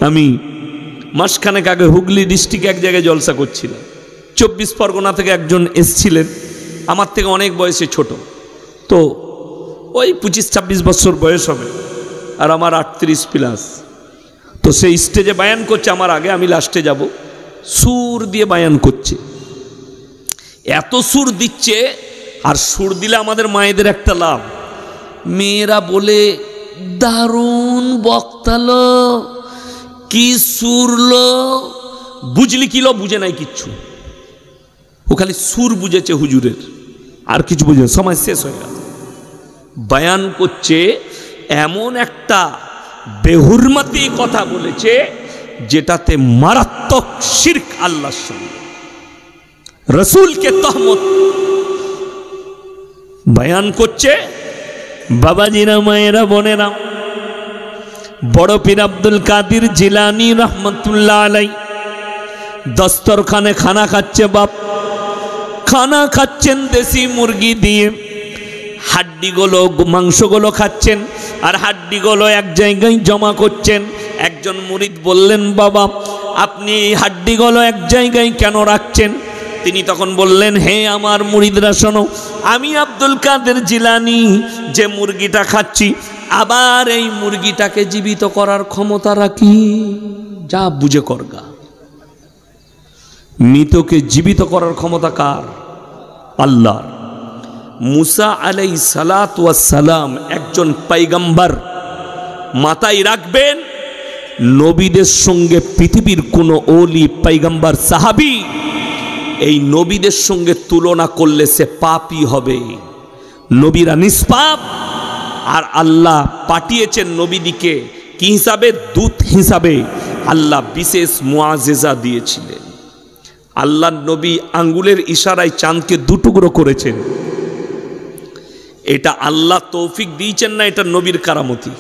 আমি মাসখানেক আগে হুগলি ডিস্ট্রিক্টে এক জায়গায় জলসা করছিলাম। 24 পরগনা থেকে একজন এসছিলেন, আমার থেকে অনেক বয়সে ছোট, তো ওই 25-26 বছর বয়স হবে, আর আমার 38+। তো সেই স্টেজে বায়ান করছে আমার আগে, আমি লাস্টে যাব। সুর দিয়ে বায়ান করছে, এত সুর দিচ্ছে, আর সুর দিলে আমাদের মায়েদের একটা লাভ, মেয়েরা বলে দারুণ বক্তালো, কি সুরলো, বুঝলি কিলো, বুঝে নাই কিচ্ছু, ও খালি সুর বুঝেছে হুজুরের, আর কিছু বুঝে, সময় শেষ হয়ে গেল। বায়ান করছে, এমন একটা বেহুরমতি কথা বলেছে যেটাতে মারাত্মক শিরক আল্লাহর সঙ্গে, রসুলকে তহমত। বায়ান করছে, বাবাজিরা, মায়েরা, বোনেরা, বড় পীর আব্দুল কাদের জিলানী রহমতুল্লাহ আলাই দস্তরখানে খানা খাচ্ছে। বাপ খানা খাচ্ছেন দেশি মুরগি দিয়ে, হাড্ডিগুলো, মাংসগুলো খাচ্ছেন, আর হাড্ডিগুলো এক জায়গায় জমা করছেন। একজন মুরিদ বললেন, বাবা আপনি এই হাড্ডিগুলো এক জায়গায় কেন রাখছেন? তিনি তখন বললেন, হে আমার মুরিদরা শোনো, আমি আব্দুল কাদের জিলানী যে মুরগিটা খাচ্ছি, আবার এই মুরগিটাকে জীবিত করার ক্ষমতা রাখি। যা বুঝে করগা, মৃতকে জীবিত করার ক্ষমতা কার? আল্লাহর। মুসা আলাইহিস সালাতু ওয়াস সালাম একজন পয়গম্বর, মাথায় রাখবেন, নবীদের সঙ্গে পৃথিবীর কোনো ওলি, পয়গম্বর, সাহাবী এই নবীদের সঙ্গে তুলনা করলে সে পাপী হবে। নবীরা নিষ্পাপ, আর আল্লাহ পাঠিয়েছেন নবীদিকে কি হিসাবে? দূত হিসাবে। আল্লাহ বিশেষ মুআজিজা দিয়েছিলেন। আল্লাহর নবী আঙ্গুলের ইশারায় চাঁদকে দুটুকরো করেছেন। এটা আল্লাহ তৌফিক দিয়েছেন না, এটা নবীর কারামতি।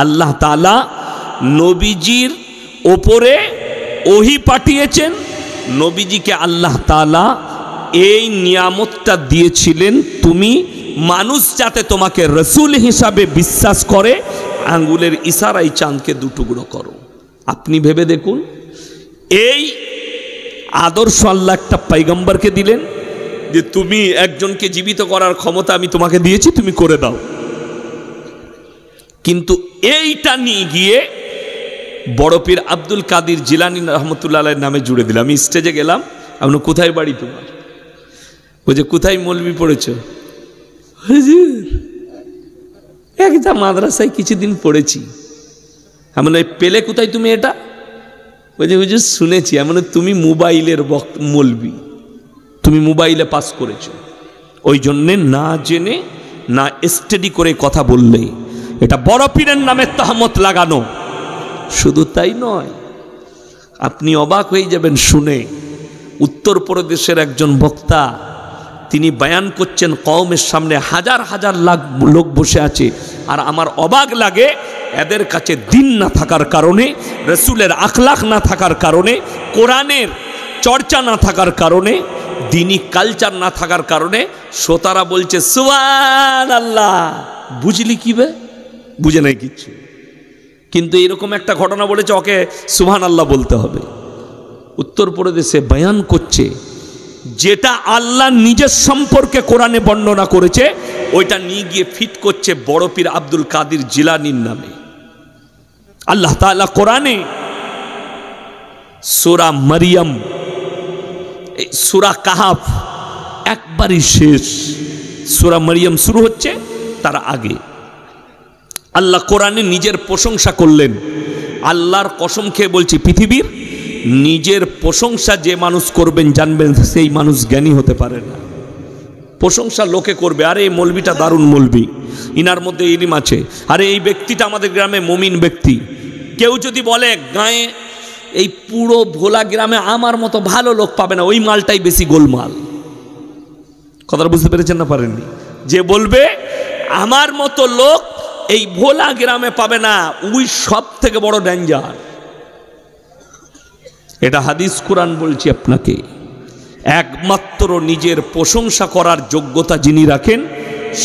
আল্লাহ তাআলা নবীজির ওপরে ওহী পাঠিয়েছেন, নবীজিকে আল্লাহ তাআলা এই নিয়ামতটা দিয়েছিলেন, তুমি মানুষ যাতে তোমাকে রসুল হিসাবে বিশ্বাস করে, আঙ্গুলের ইশারায় চাঁদকে দুটুকরো করো। আপনি ভেবে দেখুন, এই আদর্শ আল্লাহ একটা পয়গম্বরকে দিলেন যে তুমি একজনকে জীবিত করার ক্ষমতা আমি তোমাকে দিয়েছি, তুমি করে দাও। কিন্তু এইটা নিয়ে গিয়ে বড় পীর আব্দুল কাদের জিলানী রহমতুল্লাহ আলাইহির নামে জুড়ে দিলাম। আমি স্টেজে গেলাম, আপনি কোথায় বাড়ি তোমার? বলছে কোথায় মৌলবি পড়েছো? হুজুর একটা মাদ্রাসায় কিছুদিন পড়েছি। এমন পেলে কোথায় তুমি এটা? বলছে হুজুর শুনেছি। এমন তুমি মোবাইলের মৌলবি, তুমি মোবাইলে পাস করেছো, ওই জন্যে না জেনে না স্টাডি করে কথা বললে এটা বড় পীরের নামে তহমত লাগানো। শুধু তাই নয়, আপনি অবাক হয়ে যাবেন শুনে, উত্তরপ্রদেশের একজন বক্তা, তিনি বায়ান করছেন কওমের সামনে, হাজার হাজার লাখ লোক বসে আছে, আর আমার অবাক লাগে এদের কাছে দিন না থাকার কারণে, রসুলের আখলাক না থাকার কারণে, কোরআনের চর্চা না থাকার কারণে, দিনী কালচার না থাকার কারণে শ্রোতারা বলছে সুবহানাল্লাহ। বুঝলি কি বে? বুঝে নাই কিচ্ছু। কিন্তু এরকম একটা ঘটনা বলেছে, ওকে সুবহানাল্লাহ বলতে হবে। উত্তরপ্রদেশে বয়ান করছে, যেটা আল্লাহ নিজের সম্পর্কে কোরআনে বর্ণনা করেছে, ওইটা নিয়ে গিয়ে ফিট করছে বড় পীর আব্দুল কাদের জিলানীর নামে। আল্লাহ তাআলা কোরআনে সূরা মারিয়াম, সূরা কাহাফ একবারই শেষ, সূরা মারিয়াম শুরু হচ্ছে তার আগে আল্লাহ কোরআনে নিজের প্রশংসা করলেন। আল্লাহর কসম খেয়ে বলছি, পৃথিবীর নিজের প্রশংসা যে মানুষ করবেন জানবেন সেই মানুষ জ্ঞানী হতে পারে না। প্রশংসা লোকে করবে, আরে এই মৌলবিটা দারুণ মৌলবি, ইনার মধ্যে ইলম আছে, আরে এই ব্যক্তিটা আমাদের গ্রামে মুমিন ব্যক্তি। কেউ যদি বলে গায়ে এই পুরো ভোলা গ্রামে আমার মতো ভালো লোক পাবে না, ওই মালটাই বেশি গোলমাল। কথাটা বুঝতে পেরেছেন না পারেননি? যে বলবে আমার মতো লোক এই ভোলা গ্রামে পাবে না, ওই সব থেকে বড় ডেঞ্জার। এটা হাদিস কোরআন বলছি আপনাকে। একমাত্র নিজের প্রশংসা করার যোগ্যতা যিনি রাখেন,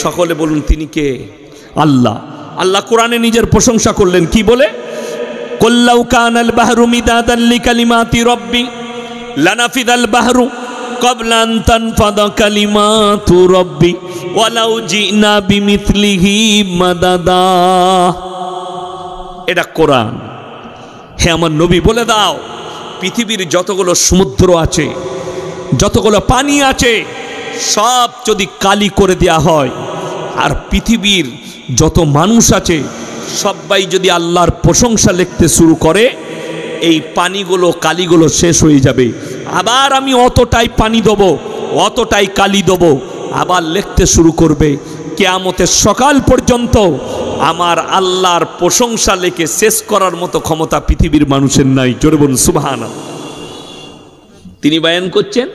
সকলে বলুন তিনি কে? আল্লাহ। আল্লাহ কোরআনে নিজের প্রশংসা করলেন কি বলে? কুল লাউ কানাল বাহরু মিদাদান লিকালিমাতি রাব্বি লানাফিদাল বাহরু ক্বাবলা আন তানফাদা কালিমাতু রাব্বি ওয়ালাউ জিনা বিমিথলিহি মাদাদা। এটা কোরআন। হে আমার নবী বলে দাও, পৃথিবীর যতগুলো সমুদ্র আছে, যতগুলো পানি আছে, সব যদি কালি করে দেয়া হয়, আর পৃথিবীর যত মানুষ আছে সবাই যদি আল্লাহর প্রশংসা লিখতে শুরু করে, এই পানিগুলো কালিগুলো শেষ হয়ে যাবে। আবার আমি অতটাই পানি দেবো, অতটাই কালি দেবো, আবার লিখতে শুরু করবে। কিয়ামতের সকাল পর্যন্ত আমার আল্লাহর প্রশংসা লিখে শেষ করার মতো ক্ষমতা পৃথিবীর মানুষের নাই। জোরে বলুন সুবহানাল্লাহ। তিনি বয়ান করছেন,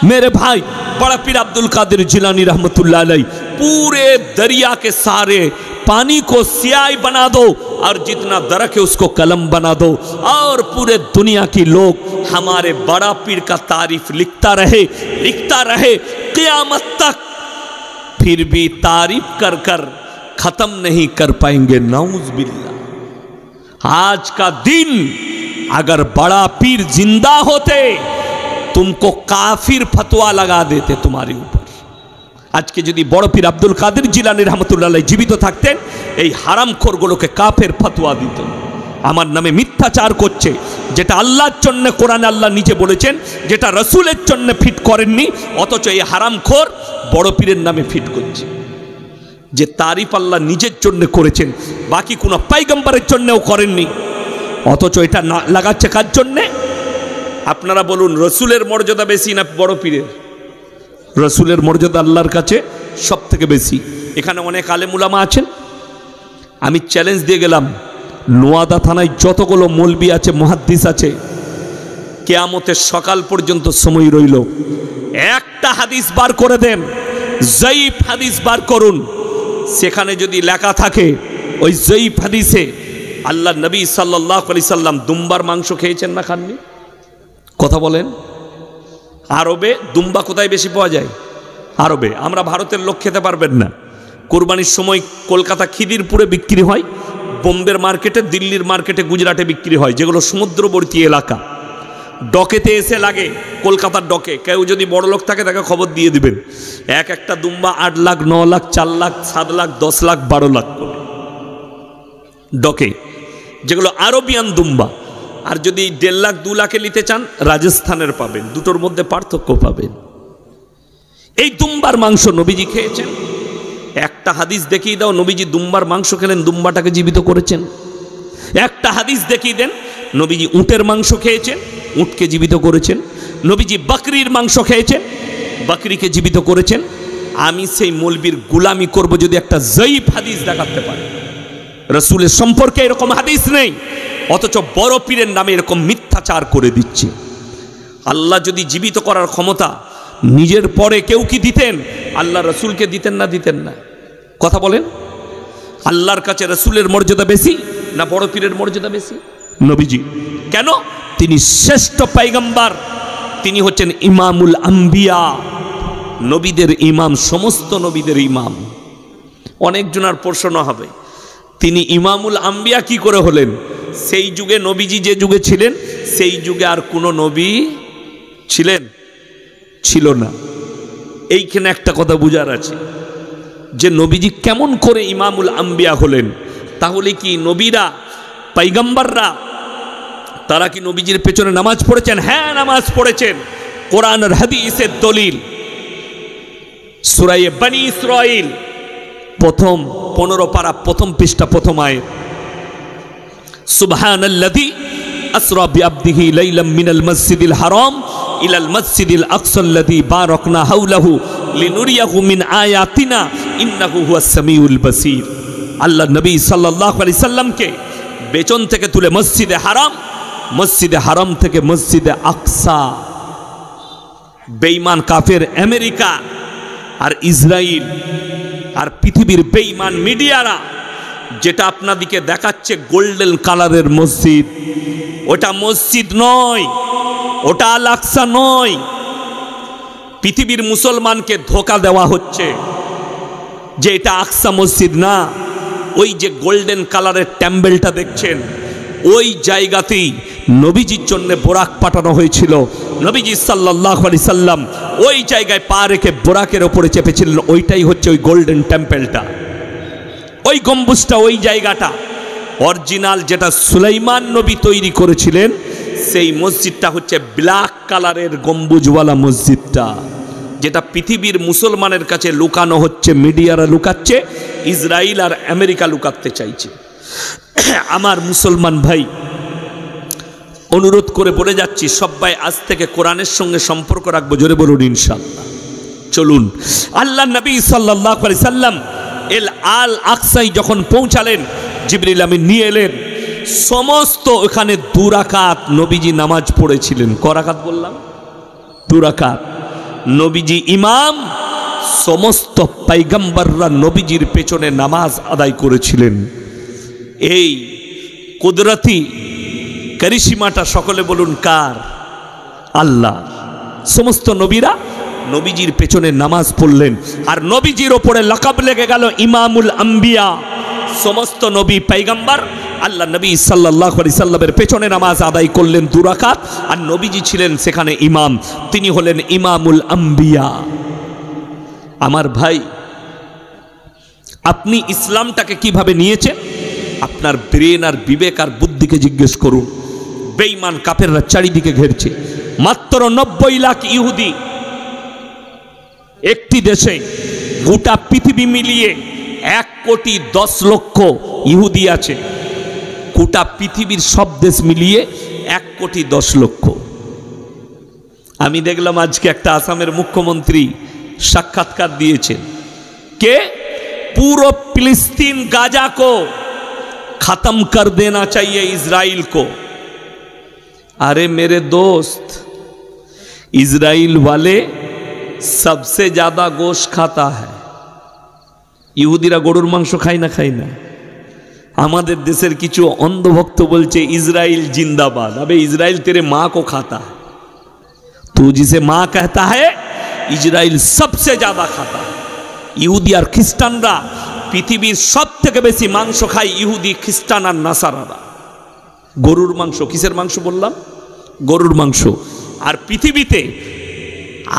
मेरे भाई बड़ा पीर अब्दुल कादिर जिलानी रहमतुल्लाह अलैह, पूरे दरिया के सारे पानी को स्याही बना दो और जितना दरख है उसको कलम बना दो, और पूरे दुनिया के लोग हमारे बड़ा पीर का तारीफ लिखता रहे क़यामत तक, फिर भी तारीफ कर कर खत्म नहीं कर पाएंगे। नाउज़ बिल्लाह। आज का दिन अगर बड़ा पीर जिंदा होते तुमको काफिर फतवा लगा देते तुम्हारे ऊपर। आज के यदि बड़ पीर अब्दुल कादिर जिलानी रहमतुल्लाह अलैह जीवित থাকতেন, এই হারামখোরগুলোকে কাফের ফতোয়া দিত। আমার নামে মিথ্যাচার করছে, যেটা আল্লাহর জন্য কোরআনে আল্লাহ নিজে বলেছেন, যেটা রাসূলের জন্য ফিট করেননি, অথচ এই হারামখোর বড় পীরের নামে ফিট করছে। যে তারিফ আল্লাহ নিজের জন্য করেছেন, বাকি কোনো পয়গম্বরের জন্যও করেননি, অথচ এটা লাগাচ্ছে কার জন্যে? আপনারা বলুন, রসুলের মর্যাদা বেশি না বড় পীরের? রসুলের মর্যাদা আল্লাহর কাছে সব থেকে বেশি। এখানে অনেক আলেম উলামা আছেন, আমি চ্যালেঞ্জ দিয়ে গেলাম, নোয়াদা থানায় যতগুলো মৌলবি আছে, মুহাদ্দিস আছে, কিয়ামতের সকাল পর্যন্ত সময় রইল, একটা হাদিস বার করে দেন, জয়ীফ হাদিস বার করুন, সেখানে যদি লেখা থাকে ওই জয়ীফ হাদিসে আল্লাহ নবী সাল্লাল্লাহু আলাইহি সাল্লাম দুম্বার মাংস খেয়েছেন না খাননি? কথা বলেন। আরবে দুম্বা কোথায় বেশি পাওয়া যায়? আরবে। আমরা ভারতের লোক খেতে পারবেন না। কোরবানির সময় কলকাতা খিদিরপুরে বিক্রি হয়, বোম্বের মার্কেটে, দিল্লির মার্কেটে, গুজরাটে বিক্রি হয়, যেগুলো সমুদ্রবর্তী এলাকা। ডকেতে এসে লাগে, কলকাতার ডকে। কেউ যদি বড় লোক থাকে তাকে খবর দিয়ে দিবেন, একটা দুম্বা 8 লাখ, 9 লাখ, 4 লাখ, 7 লাখ, 10 লাখ, 12 লাখ করে ডকে, যেগুলো আরবিয়ান দুম্বা। আর যদি 1.5 লাখ 2 লাখে নিতে চান, রাজস্থানের পাবেন, দুটোর মধ্যে পার্থক্য পাবেন। এই দুম্বার মাংস নবীজি খেয়েছেন। একটা হাদিস দেখিয়ে দাও নবীজি দুম্বার মাংস খেলেন, দুম্বাটাকে জীবিত করেছেন। একটা হাদিস দেখিয়ে দেন নবীজি উটের মাংস খেয়েছেন, উটকে জীবিত করেছেন। নবীজি বকরির মাংস খেয়েছেন, বকরিকে জীবিত করেছেন। আমি সেই মৌলবীর গুলামি করব যদি একটা জয়ীফ হাদিস দেখাতে পারে। রসুলের সম্পর্কে এরকম হাদিস নেই, অথচ বড় পীরের নামে এরকম মিথ্যাচার করে দিচ্ছে। আল্লাহ যদি জীবিত করার ক্ষমতা নিজের পরে কেউ কি দিতেন? আল্লাহ রসুলকে দিতেন না? দিতেন না? কথা বলেন। আল্লাহর কাছে রসুলের মর্যাদা বেশি না বড় পীরের মর্যাদা বেশি? নবীজি। কেন? তিনি শ্রেষ্ঠ পয়গম্বর, তিনি হচ্ছেন ইমামুল আম্বিয়া, নবীদের ইমাম, সমস্ত নবীদের ইমাম। অনেকজনের প্রশ্ন হবে, তিনি ইমামুল আম্বিয়া কি করে হলেন? সেই যুগে নবীজি যে যুগে ছিলেন, সেই যুগে আর কোনো নবী ছিল না। এইখানে একটা কথা বুঝার আছে যে নবীজি কেমন করে ইমামুল আম্বিয়া হলেন। তাহলে কি নবীরা, পয়গম্বররা, তারা কি নবীজির পেছনে নামাজ পড়েছেন? হ্যাঁ, নামাজ পড়েছেন। কোরআন আর হাদিসের দলিল, সূরা বনী ইসরাঈল প্রথম 15 পারা, প্রথম পৃষ্ঠা, প্রথম আয়াত, সুবহানাল্লাযী আসরা বিআবদিহি লাইলাম মিনাল মসজিদিল হারাম ইলাল মসজিদিল আকসাল্লাযী বারাকনা হাওলাহু লিনুরিয়াহু মিন আয়াতিনা ইন্নাহু হুয়াস সামিউল বাসীর। আল্লাহ নবী সাল্লাল্লাহু আলাইহি সাল্লামকে বেচন থেকে তুলে মসজিদে হারাম থেকে মসজিদে আকসা, বেঈমান কাফের আমেরিকা আর ইসরায়েল আর পৃথিবীর বেঈমান মিডিয়ারা যেটা আপনাদিকে দেখাচ্ছে গোল্ডেন কালারের মসজিদ, ওটা মসজিদ নয়, ওটা আল আকসা নয়। পৃথিবীর মুসলমানকে ধোঁকা দেওয়া হচ্ছে যে এটা আকসা মসজিদ না, ওই যে গোল্ডেন কালারের ট্যাম্বেলটা দেখছেন, ওই জায়গাতেই নবীজির জন্য বোরাক পাঠানো হয়েছিল। নবীজি সাল্লাল্লাহু আলাইহি সাল্লাম ওই জায়গায় পা রেখে বোরাকের ওপরে চেপেছিলেন। ওইটাই হচ্ছে ওই গোল্ডেন টেম্পলটা, ওই গম্বুজটা, ওই জায়গাটা অরিজিনাল যেটা সুলাইমান নবী তৈরি করেছিলেন। সেই মসজিদটা হচ্ছে ব্ল্যাক কালারের গম্বুজওয়ালা মসজিদটা, যেটা পৃথিবীর মুসলমানের কাছে লুকানো হচ্ছে, মিডিয়ারা লুকাচ্ছে, ইসরায়েল আর আমেরিকা লুকাতে চাইছে। আমার মুসলমান ভাই, অনুরোধ করে বলে যাচ্ছি, সবাই আজ থেকে কোরআনের সঙ্গে সম্পর্ক রাখবো। জোরে বলুন ইনশাআল্লাহ। চলুন, আল্লাহ নবী সাল্লাল্লাহু আলাইহি সাল্লাম এল আল আকসাই যখন পৌঁছালেন, জিবরিল আমিন নিয়ে এলেন। সমস্ত ওখানে 2 রাকাত নবীজি নামাজ পড়েছিলেন। ক রাকাত বললাম? 2 রাকাত। নবীজি ইমাম, সমস্ত পয়গম্বররা নবীজির পেছনে নামাজ আদায় করেছিলেন। এই কুদরতি করিশ্মাটা সকলে বলুন কার? আল্লাহ। সমস্ত নবীরা নবীজির পেছনে নামাজ পড়লেন, আর নবীজির ওপরে লকাব লেগে গেল ইমামুল আম্বিয়া। সমস্ত নবী পয়গম্বর আল্লাহ নবী সাল্লাল্লাহু আলাইহি সাল্লামের পেছনে নামাজ আদায় করলেন 2 রাকাত, আর নবীজি ছিলেন সেখানে ইমাম। তিনি হলেন ইমামুল আম্বিয়া। আমার ভাই, আপনি ইসলামটাকে কিভাবে নিয়েছেন? আপনার ব্রেন আর বিবেক আর বুদ্ধিকে জিজ্ঞেস করুন। বেঈমান কাফেররা চারিদিকে ঘেরছে। মাত্র 90 লাখ ইহুদি একটি দেশে, গোটা পৃথিবী মিলিয়ে 1,10,00,000 ইহুদি আছে। গোটা পৃথিবীর সব দেশ মিলিয়ে 1,10,00,000। আমি দেখলাম আজকে একটা আসামের মুখ্যমন্ত্রী সাক্ষাৎকার দিয়েছেন। কে? पूरा फिलिस्तीन गाजा को खत्म कर देना चाहिए इजराइल को। अरे मेरे दोस्त, इजराइल वाले सबसे ज्यादा गोश्त खाता है। ইহুদিরা গরুর মাংস খায় না, খায় না। আমাদের দেশের কিছু অন্ধভক্ত বলছে ইজরাइल जिंदाबाद। अबे इजराइल तेरे माँ को खाता है, तू जिसे माँ कहता है इजराइल सबसे ज्यादा खाता है। ইহুদি আর খ্রিস্টানরা পৃথিবীর সব থেকে বেশি মাংস খায়, ইহুদি, খ্রিস্টান আর নাসারারা। গরুর মাংস, কিসের মাংস বললাম? গরুর মাংস। আর পৃথিবীতে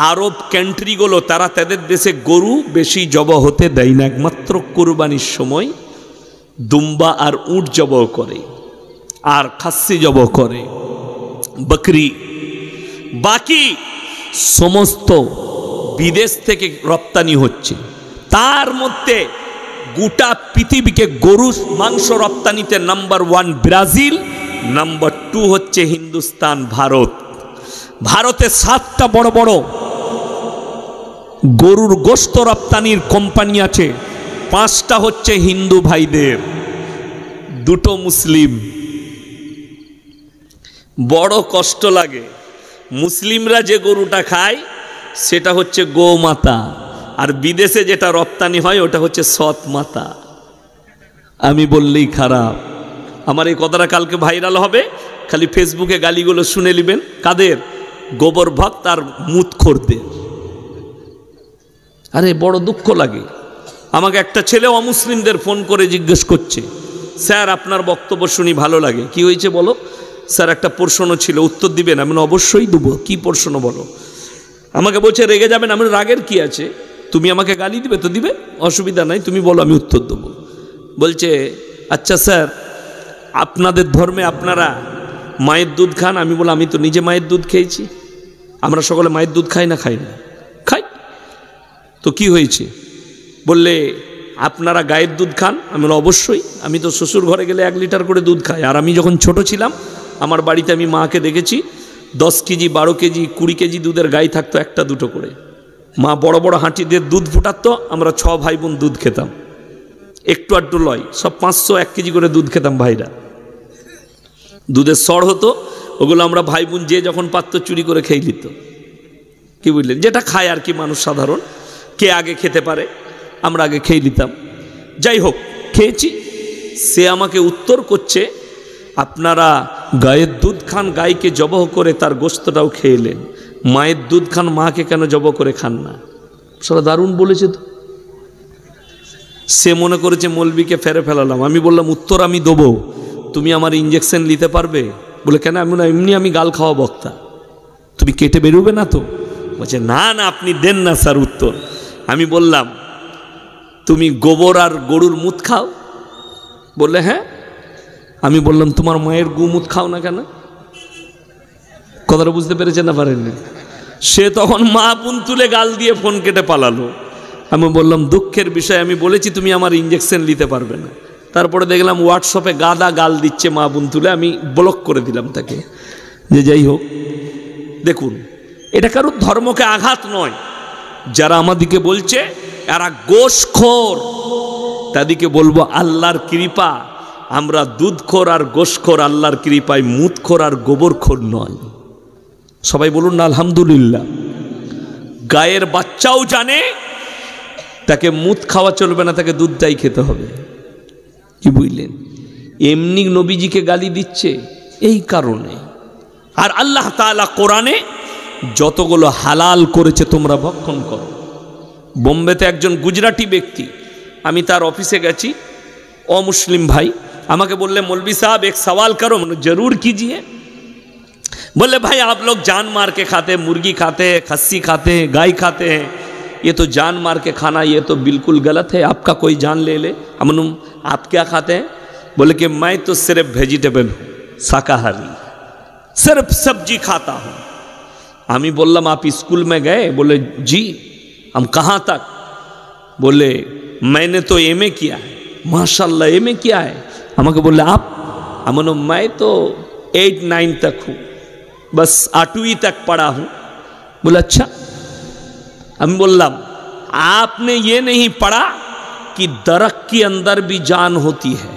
আরব কান্ট্রিগুলো, তারা তাদের দেশে গরু বেশি জবাই হতে দেয় না, একমাত্র কুরবানির সময় দুম্বা আর উট জবাই করে, আর খাসি জবাই করে, বকরি। বাকি সমস্ত বিদেশ থেকে রপ্তানি হচ্ছে। তার মধ্যে গোটা পৃথিবীকে গরু মাংস রপ্তানিতে নাম্বার 1 ব্রাজিল, নাম্বার 2 হচ্ছে হিন্দুস্তান, ভারত। ভারতে 7টা বড় বড় গরুর গোশত রপ্তানির কোম্পানি আছে। 5টা হচ্ছে হিন্দু ভাইদের, 2টো মুসলিম। বড় কষ্ট লাগে। মুসলিমরা যে গরুটা খায় সেটা হচ্ছে গোমাতা, আর বিদেশে যেটা রপ্তানি হয় ওটা হচ্ছে সৎ মাতা। আমি বললেই খারাপ। আমার এই কথাটা কালকে ভাইরাল হবে, খালি ফেসবুকে গালিগুলো শুনে নেবেন। কাদের? গোবর ভক্ত আর মুতখোরদের। আরে বড় দুঃখ লাগে। আমাকে একটা ছেলে অমুসলিমদের ফোন করে জিজ্ঞেস করছে, স্যার আপনার বক্তব্য শুনি ভালো লাগে, কি হয়েছে বলো? স্যার একটা প্রশ্ন ছিল, উত্তর দিবেন? আমি অবশ্যই দেবো। কি প্রশ্ন বলো? আমাকে বলছে রেগে যাবেন। আমি রাগের কি আছে, তুমি আমাকে গালি দিবে তো দিবে, অসুবিধা নাই, তুমি বলো আমি উত্তর দেবো। বলছে আচ্ছা স্যার, আপনাদের ধর্মে আপনারা মায়ের দুধ খান? আমি বললাম আমি তো নিজে মায়ের দুধ খেয়েছি। আমরা সকলে মায়ের দুধ খাই না? খাই না। খাই তো কি হয়েছে? বললে আপনারা গায়ের দুধ খান? আমি বললাম অবশ্যই, আমি তো শ্বশুর ঘরে গেলে 1 লিটার করে দুধ খাই। আর আমি যখন ছোট ছিলাম আমার বাড়িতে আমি মাকে দেখেছি 10 কেজি, 12 কেজি, 20 কেজি দুধের গাই থাকতো, 1টা 2টো করে। মা বড় বড় হাঁটি দিয়ে দুধ ফুটাতো, আমরা 6 ভাই বোন দুধ খেতাম। একটু আধটু লয়, সব 500-1 কেজি করে দুধ খেতাম ভাইরা। দুধের সর হতো, ওগুলো আমরা ভাই বোন যে যখন পাত্র চুরি করে খেয়ে নিত। কি বুঝলেন? যেটা খায় আর কি মানুষ সাধারণ, কে আগে খেতে পারে, আমরা আগে খেয়ে নিতাম। যাই হোক, খেয়েছি। সে আমাকে উত্তর করছে আপনারা গায়ের দুধ খান, গাইকে জবহ করে তার গোশতটাও খেয়েলেন, মায়ের দুধ খান, মাকে কেন জবহ করে খান না? সারা দারুণ বলেছে তো। সে মনে করেছে মৌলবীকে ফেরে ফেলালাম। আমি বললাম উত্তর আমি দেবো, তুমি আমার ইঞ্জেকশন নিতে পারবে? বলে কেন? আমি না, এমনি আমি গাল খাওয়া বক্তা, তুমি কেটে বেরোবে না তো? বলছে না না আপনি দেন না স্যার উত্তর। আমি বললাম তুমি গোবর আর গরুর মুত খাও? বললে হ্যাঁ। আমি বললাম তোমার মায়ের গুমুত খাও না কেন? কথাটা বুঝতে পেরেছেন না পারেননি? সে তখন মা বোন তুলে গাল দিয়ে ফোন কেটে পালালো। আমি বললাম দুঃখের বিষয়, আমি বলেছি তুমি আমার ইঞ্জেকশন নিতে পারবে না। তারপরে দেখলাম হোয়াটসঅ্যাপে গাদা গাল দিচ্ছে মা বোন তুলে, আমি ব্লক করে দিলাম তাকে। যে যাই হোক, দেখুন এটা কারোর ধর্মকে আঘাত নয়। যারা আমাদিকে বলছে এরা গোশখোর, তাদেরকে বলবো আল্লাহর কৃপা, আমরা দুধখোর আর গোশখোর, আল্লাহর কৃপায় মুতখোর আর গোবরখোর নয়। সবাই বলুন না আলহামদুলিল্লাহ। গায়ের বাচ্চাও জানে তাকে মুত খাওয়া চলবে না, তাকে দুধটাই খেতে হবে। কি বুঝলেন? এমনি নবীজিকে গালি দিচ্ছে এই কারণে। আর আল্লাহ তাআলা কোরআনে যতগুলো হালাল করেছে তোমরা ভক্ষণ করো। বোম্বেতে একজন গুজরাটি ব্যক্তি, আমি তার অফিসে গেছি, অমুসলিম ভাই, আমাকে বললে मौलवी साहब एक सवाल करो। मैंने जरूर कीजिए। बोले भाई आप लोग जान मार के खाते हैं, मुर्गी खाते हैं, खस्सी खाते हैं, गाय खाते हैं, ये तो जान मार के खाना ये तो बिल्कुल गलत है, आपका कोई जान ले ले। अमनुम आप क्या खाते हैं? बोले कि मैं तो सिर्फ वेजिटेबल हूँ, शाकाहारी, सिर्फ सब्जी खाता हूँ। আমি বললাম आप स्कूल में गए? बोले जी। हम कहाँ तक? बोले मैंने तो एमए किया है। माशाल्लाह एमए किया है। আমাকে বললে आप? अमनो मैं तो 8-9 तक हूँ, बस 8वीं तक पढ़ा हूँ। बोले अच्छा। हम बोललाम आपने ये नहीं पढ़ा कि दरख्त के अंदर भी जान होती है।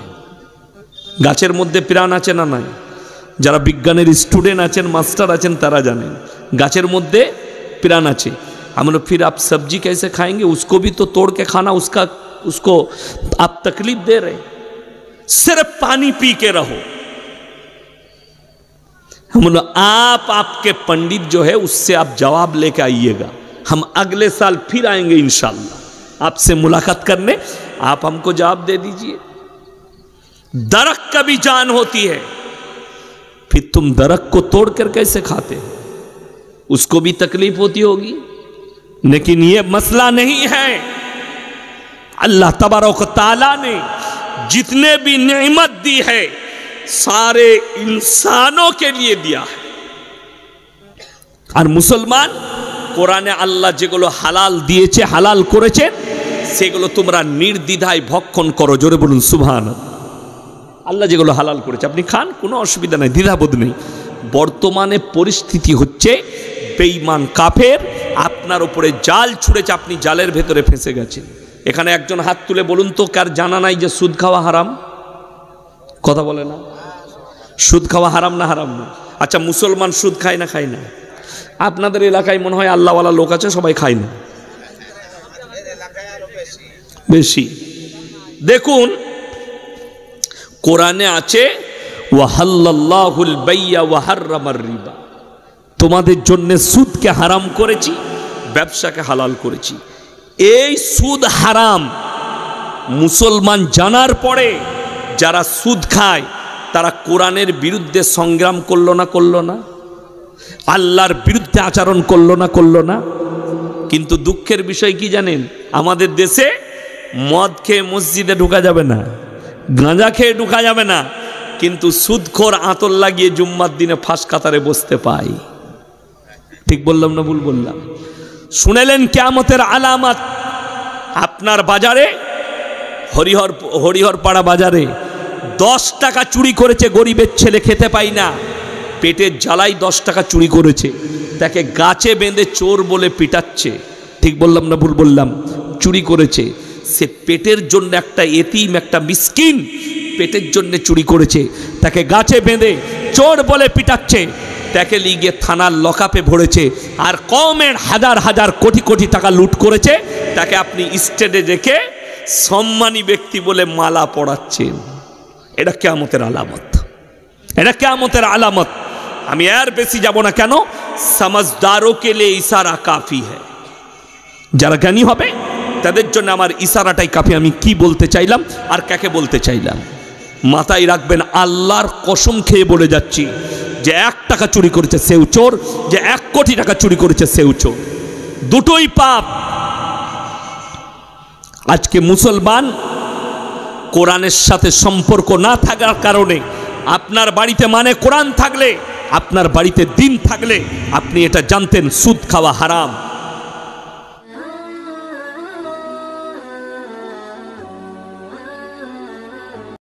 গাছের মধ্যে প্রাণ আছে না নাই? যারা বিজ্ঞানের স্টুডেন্ট আছেন, মাস্টার আছেন, তারা জানেন গাছের মধ্যে প্রাণ আছে। আমরা फिर आप सब्जी कैसे खाएंगे? उसको भी तो तोड़ के खाना, उसको आप तकलीफ दे रहे। सिर्फ पानी पी के रहो। हम आप आपके पंडित जो है उससे आप जवाब लेके आइएगा। हम अगले साल फिर आएंगे इंशाल्लाह आपसे मुलाकात करने, आप हमको जवाब दे दीजिए। दरख्त का भी जान होती है, फिर तुम दरख्त को तोड़कर कैसे खाते हो? उसको भी तकलीफ होती होगी। लेकिन ये मसला नहीं है। अल्लाह तबारक तआला ने जितने भी नेमत दी है सारे इंसानों के लिए दिया है। और मुसलमान কোরআনে আল্লাহ যেগুলো হালাল দিয়েছে, হালাল করেছে, সেগুলো তোমরা নির্দ্বিধায় ভক্ষণ করো। জোরে বলুন সুবহানাল্লাহ। আল্লাহ যেগুলো হালাল করেছে আপনি খান, কোনো অসুবিধা নাই, দ্বিধাবোধ নেই। বর্তমানে পরিস্থিতি হচ্ছে বেঈমান কাফের আপনার উপরে জাল ছুঁড়েছে, আপনি জালের ভেতরে ফেঁসে গেছেন। এখানে একজন হাত তুলে বলুন তো কার জানা নাই যে সুদ খাওয়া হারাম? কথা বলে না। সুদ খাওয়া হারাম না হারাম না? আচ্ছা মুসলমান সুদ খায় না খায় না? আপনাদের এলাকায় মনে হয় আল্লাহওয়ালা লোক আছে, সবাই খায় না, বেশি। দেখুন কোরআনে আছে ওয়াহাল্লাল্লাহুল বাইয়া ওয়া হাররামার রিবা, তোমাদের জন্য সুদকে হারাম করেছি, ব্যবসাকে হালাল করেছি। এই সুদ হারাম মুসলমান জানার পরে যারা সুদ খায় তারা কোরআনের বিরুদ্ধে সংগ্রাম করলো না করলো না? আল্লাহর বিরুদ্ধে আচরণ করলো না করলো না? কিন্তু দুঃখের বিষয় কি জানেন? আমাদের দেশে মদ খেয়ে মসজিদে ঢোকা যাবে না, গাঁজা খেয়ে ঢোকা যাবে না, কিন্তু সুদখোর আতর লাগিয়ে জুম্মার দিনে ফাঁস কাতারে বসতে পাই। ঠিক বললাম না ভুল বললাম? শুনেলেন কিয়ামতের আলামত? আপনার বাজারে হরিহরপাড়া বাজারে 10 টাকা চুরি করেছে গরিবের ছেলে, খেতে পাই না, পেটের জ্বালাই 10 টাকা চুরি করেছে, তাকে গাছে বেঁধে চোর বলে পিটাচ্ছে। ঠিক বললাম না ভুল বললাম? চুরি করেছে, সে পেটের জন্য একটা এতিম, একটা মিসকিন পেটের জন্য চুরি করেছে, তাকে গাছে বেঁধে চোর বলে পিটাচ্ছে, তাকে লিগে থানার লকআপে ভরেছে, আর কওমের হাজার হাজার কোটি কোটি টাকা লুট করেছে, তাকে আপনি স্টেজে রেখে সম্মানী ব্যক্তি বলে মালা পরাচ্ছেন। এটা কিয়ামতের আলামত, এটা কিয়ামতের আলামত। আমি আর বেশি যাব না, কেন? समझदारों के लिए इशारा काफी है। যারা জ্ঞানী হবে তাদের জন্য আমার ইশারাটাই কাফি। আমি কি বলতে চাইলাম আর কাকে বলতে চাইলাম মাথায় রাখবেন। আল্লাহর কসম খেয়ে বলে যাচ্ছি, যে 1 টাকা চুরি করেছে সেও চোর, যে 1 কোটি টাকা চুরি করেছে সেও চোর, দুটোই পাপ। আজকে মুসলমান কোরআনের সাথে সম্পর্ক না থাকার কারণে, আপনার বাড়িতে মানে কোরআন থাকলে, আপনার বাড়িতে দিন থাকলে আপনি এটা জানতেন সুদ খাওয়া হারাম।